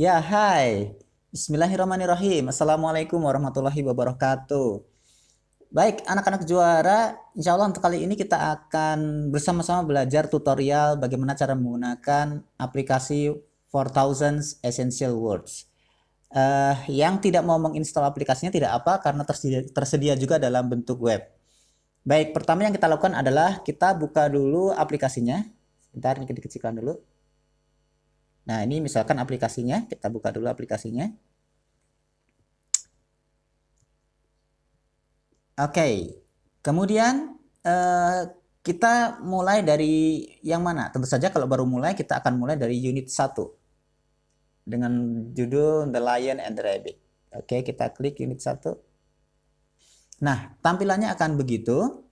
Ya, hai. Bismillahirrahmanirrahim. Assalamualaikum warahmatullahi wabarakatuh. Baik, anak-anak juara, insya Allah untuk kali ini kita akan bersama-sama belajar tutorial bagaimana cara menggunakan aplikasi 4000 Essential Words. Yang tidak mau menginstal aplikasinya tidak apa, karena tersedia juga dalam bentuk web. Baik, pertama yang kita lakukan adalah kita buka dulu aplikasinya. Sebentar, ini kita kecilkan dulu. Nah, ini misalkan aplikasinya, kita buka dulu aplikasinya. Oke, kemudian kita mulai dari yang mana? Tentu saja kalau baru mulai kita akan mulai dari unit 1 dengan judul The Lion and the Rabbit. Oke, kita klik unit 1. Nah, tampilannya akan begitu.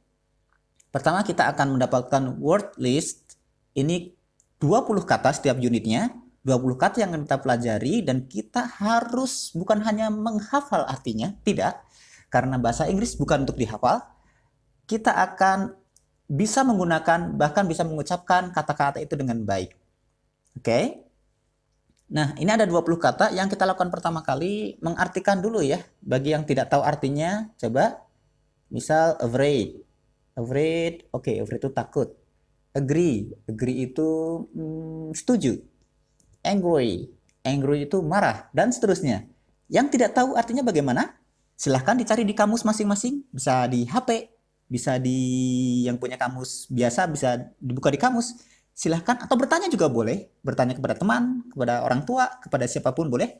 Pertama kita akan mendapatkan word list. Ini 20 kata setiap unitnya. 20 kata yang akan kita pelajari dan kita harus bukan hanya menghafal artinya, tidak. Karena bahasa Inggris bukan untuk dihafal. Kita akan bisa menggunakan, bahkan bisa mengucapkan kata-kata itu dengan baik. Oke. Nah, ini ada 20 kata. Yang kita lakukan pertama kali, mengartikan dulu ya. Bagi yang tidak tahu artinya, coba. Misal afraid. Afraid, oke, afraid itu takut. Agree itu setuju. Angry itu marah, dan seterusnya. Yang tidak tahu artinya bagaimana? Silahkan dicari di kamus masing-masing. Bisa di HP, bisa di yang punya kamus biasa, bisa dibuka di kamus. Silahkan, atau bertanya juga boleh. Bertanya kepada teman, kepada orang tua, kepada siapapun boleh.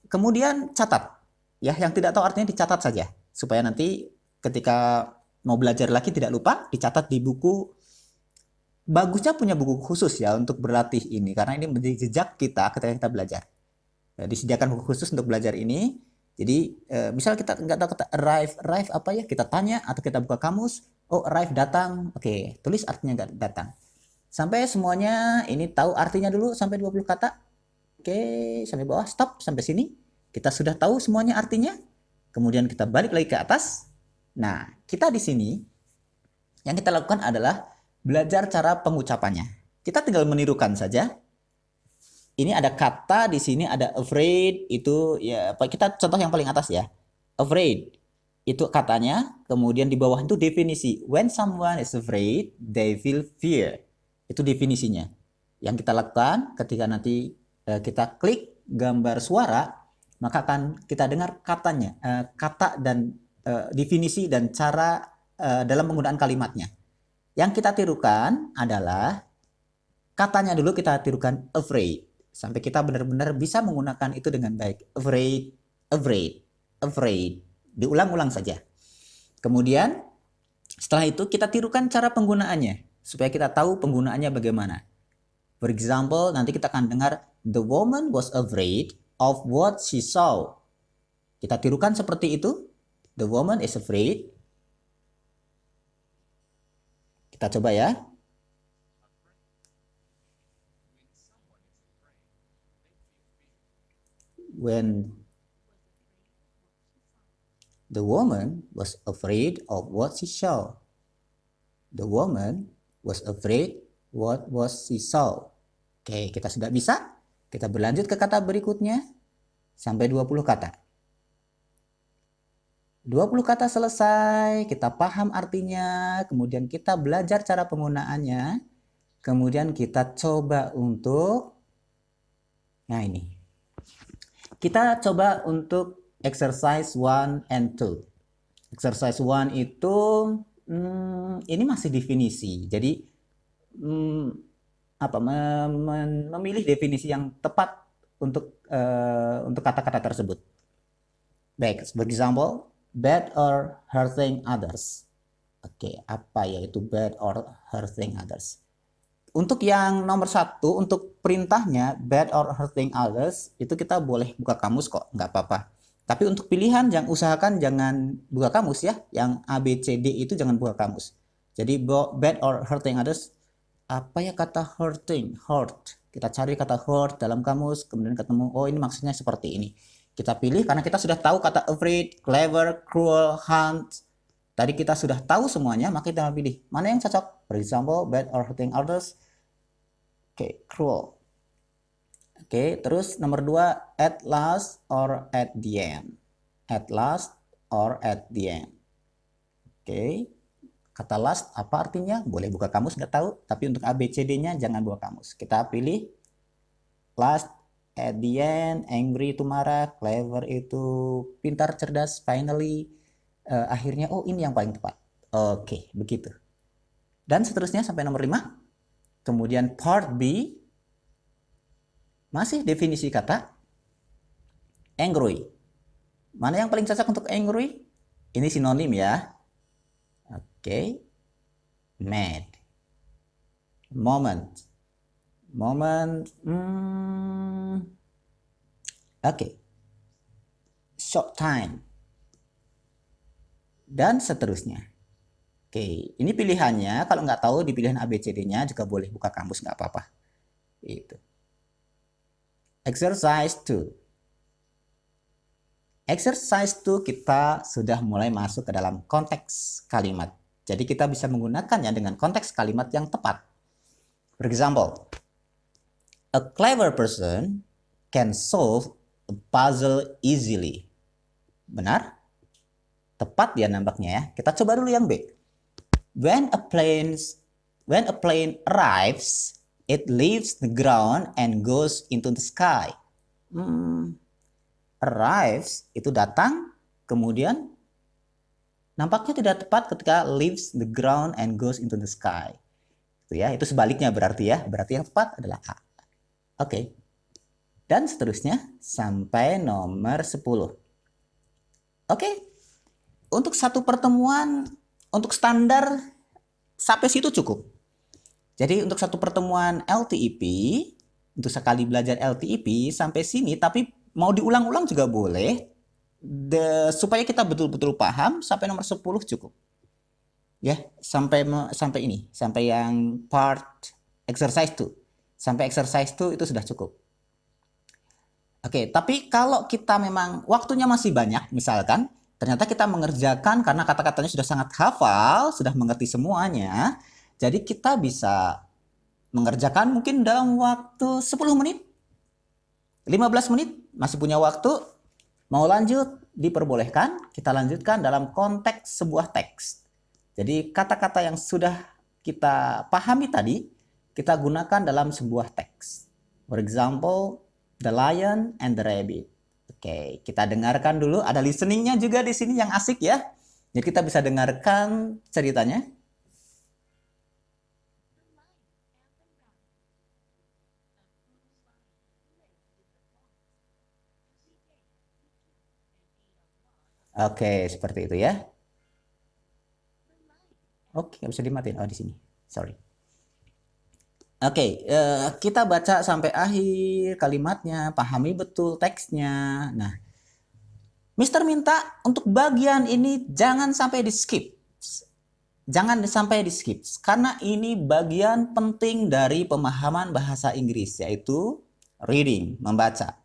Kemudian catat. Ya, yang tidak tahu artinya dicatat saja. Supaya nanti ketika mau belajar lagi tidak lupa, dicatat di buku. Bagusnya punya buku khusus ya untuk berlatih ini, karena ini menjadi jejak kita ketika kita belajar. Disediakan buku khusus untuk belajar ini. Jadi misal kita nggak tahu kata arrive apa ya, kita tanya atau kita buka kamus. Oh, arrive datang. Oke, tulis artinya datang. Sampai semuanya ini tahu artinya dulu sampai 20 kata. Oke, sampai bawah, stop sampai sini. Kita sudah tahu semuanya artinya. Kemudian kita balik lagi ke atas. Nah, kita di sini yang kita lakukan adalah belajar cara pengucapannya. Kita tinggal menirukan saja. Ini ada kata di sini, ada afraid, itu ya kita contoh yang paling atas ya. Afraid itu katanya, kemudian di bawah itu definisi. When someone is afraid, they feel fear. Itu definisinya. Yang kita lakukan ketika nanti kita klik gambar suara, maka akan kita dengar katanya, kata dan definisi dan cara dalam penggunaan kalimatnya. Yang kita tirukan adalah katanya dulu, kita tirukan afraid sampai kita benar-benar bisa menggunakan itu dengan baik. Afraid, afraid, afraid. Diulang-ulang saja. Kemudian setelah itu kita tirukan cara penggunaannya supaya kita tahu penggunaannya bagaimana. For example, nanti kita akan dengar the woman was afraid of what she saw. Kita tirukan seperti itu. The woman is afraid. Kita coba ya. When the woman was afraid of what she saw. The woman was afraid what was she saw. Oke, kita sudah bisa. Kita berlanjut ke kata berikutnya sampai 20 kata. 20 kata selesai, kita paham artinya, kemudian kita belajar cara penggunaannya, kemudian kita coba untuk, nah ini, kita coba untuk exercise 1 and 2. Exercise 1 itu, ini masih definisi, jadi memilih definisi yang tepat untuk kata-kata tersebut. Baik, for example, bad or hurting others. Oke, apa ya itu bad or hurting others? Untuk yang nomor 1, untuk perintahnya bad or hurting others, itu kita boleh buka kamus kok, nggak apa-apa. Tapi untuk pilihan yang usahakan jangan buka kamus ya, yang A, B, C, D itu jangan buka kamus. Jadi bad or hurting others, apa ya kata hurting, hurt. Kita cari kata hurt dalam kamus, kemudian ketemu, oh ini maksudnya seperti ini. Kita pilih karena kita sudah tahu kata afraid, clever, cruel, hunt. Tadi kita sudah tahu semuanya, maka kita pilih mana yang cocok. For example, bad or hurting others. Oke, cruel. Oke, terus nomor 2, at last or at the end. At last or at the end. Oke, kata last apa artinya? Boleh buka kamus, nggak tahu. Tapi untuk ABCD-nya jangan buka kamus. Kita pilih last, at the end, angry itu marah, clever itu pintar, cerdas, finally, akhirnya, oh ini yang paling tepat. Oke, begitu. Dan seterusnya sampai nomor 5. Kemudian part B, masih definisi kata angry. Mana yang paling cocok untuk angry? Ini sinonim ya. Oke. Mad. Moment. Oke. Short time. Dan seterusnya. Oke, ini pilihannya. Kalau nggak tahu di pilihan ABCD-nya juga boleh buka kamus, nggak apa-apa. Itu. Exercise 2. Exercise 2 kita sudah mulai masuk ke dalam konteks kalimat. Jadi kita bisa menggunakannya dengan konteks kalimat yang tepat. For example, a clever person can solve a puzzle easily. Benar? Tepat ya nampaknya ya. Kita coba dulu yang B. When a plane arrives, it leaves the ground and goes into the sky. Arrives itu datang, kemudian nampaknya tidak tepat ketika leaves the ground and goes into the sky. Itu ya, itu sebaliknya berarti ya. Berarti yang tepat adalah A. Oke. Dan seterusnya sampai nomor 10. Oke. Untuk satu pertemuan, untuk standar sampai situ cukup. Jadi untuk satu pertemuan LTEP, untuk sekali belajar LTEP sampai sini, tapi mau diulang-ulang juga boleh. Supaya kita betul-betul paham sampai nomor 10 cukup. Ya, sampai ini, sampai yang part exercise 2. Sampai exercise 2 itu sudah cukup. Oke, tapi kalau kita memang waktunya masih banyak, misalkan ternyata kita mengerjakan karena kata-katanya sudah sangat hafal, sudah mengerti semuanya, jadi kita bisa mengerjakan mungkin dalam waktu 10 menit, 15 menit, masih punya waktu, mau lanjut, diperbolehkan, kita lanjutkan dalam konteks sebuah teks. Jadi kata-kata yang sudah kita pahami tadi, kita gunakan dalam sebuah teks. For example, the lion and the rabbit. Oke, kita dengarkan dulu. Ada listeningnya juga di sini yang asik ya. Jadi kita bisa dengarkan ceritanya. Oke, seperti itu ya. Oke, nggak bisa dimatiin. Oh, di sini. Sorry. Oke, kita baca sampai akhir kalimatnya, pahami betul teksnya. Nah, Mister minta untuk bagian ini jangan sampai di skip. Jangan sampai di skip, karena ini bagian penting dari pemahaman bahasa Inggris, yaitu reading, membaca.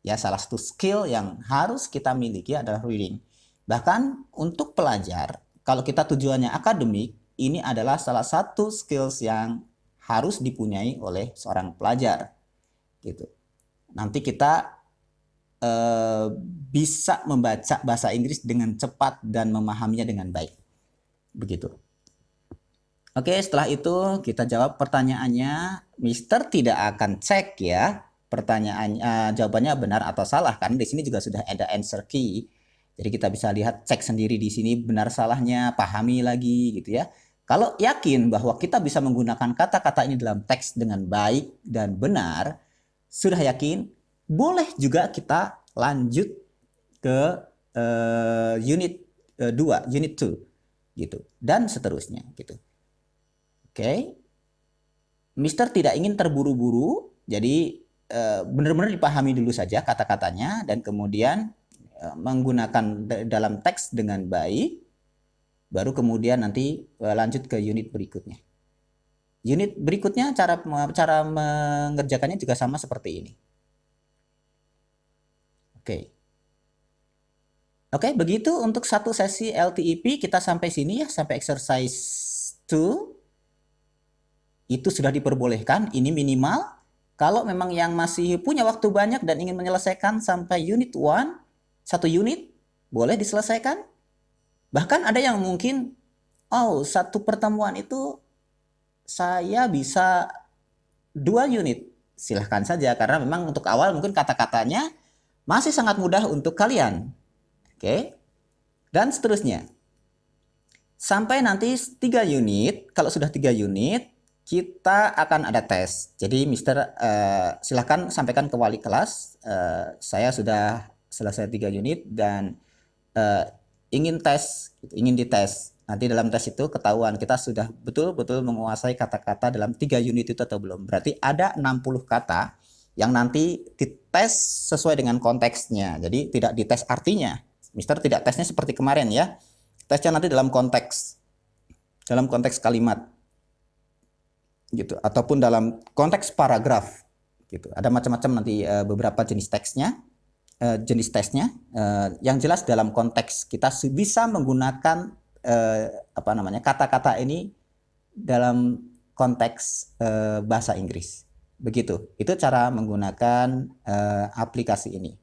Ya, salah satu skill yang harus kita miliki adalah reading. Bahkan untuk pelajar, kalau kita tujuannya akademik, ini adalah salah satu skills yang harus dipunyai oleh seorang pelajar. Gitu. Nanti kita bisa membaca bahasa Inggris dengan cepat dan memahaminya dengan baik. Begitu. Oke, setelah itu kita jawab pertanyaannya. Mister tidak akan cek ya pertanyaannya, jawabannya benar atau salah, karena di sini juga sudah ada answer key. Jadi kita bisa lihat, cek sendiri di sini benar salahnya, pahami lagi gitu ya. Kalau yakin bahwa kita bisa menggunakan kata-kata ini dalam teks dengan baik dan benar, sudah yakin, boleh juga kita lanjut ke unit 2, unit 2 gitu, dan seterusnya gitu. Oke. Mister tidak ingin terburu-buru, jadi benar-benar dipahami dulu saja kata-katanya dan kemudian menggunakan dalam teks dengan baik, baru kemudian nanti lanjut ke unit berikutnya. Unit berikutnya cara mengerjakannya juga sama seperti ini. Oke, begitu untuk satu sesi LTEP kita sampai sini ya, sampai exercise 2. Itu sudah diperbolehkan, ini minimal. Kalau memang yang masih punya waktu banyak dan ingin menyelesaikan sampai unit 1, satu unit, boleh diselesaikan. Bahkan ada yang mungkin, oh satu pertemuan itu saya bisa 2 unit. Silahkan saja, karena memang untuk awal mungkin kata-katanya masih sangat mudah untuk kalian. Oke. Dan seterusnya. Sampai nanti 3 unit, kalau sudah 3 unit, kita akan ada tes. Jadi Mister silahkan sampaikan ke wali kelas, saya sudah selesai 3 unit dan ingin tes, ingin dites. Nanti dalam tes itu ketahuan kita sudah betul-betul menguasai kata-kata dalam 3 unit itu atau belum. Berarti ada 60 kata yang nanti dites sesuai dengan konteksnya. Jadi tidak dites artinya. Mister tidak tesnya seperti kemarin ya. Tesnya nanti dalam konteks kalimat gitu, ataupun dalam konteks paragraf gitu. Ada macam-macam nanti beberapa jenis tesnya. Yang jelas dalam konteks kita bisa menggunakan kata-kata ini dalam konteks bahasa Inggris. Begitu. Itu cara menggunakan aplikasi ini.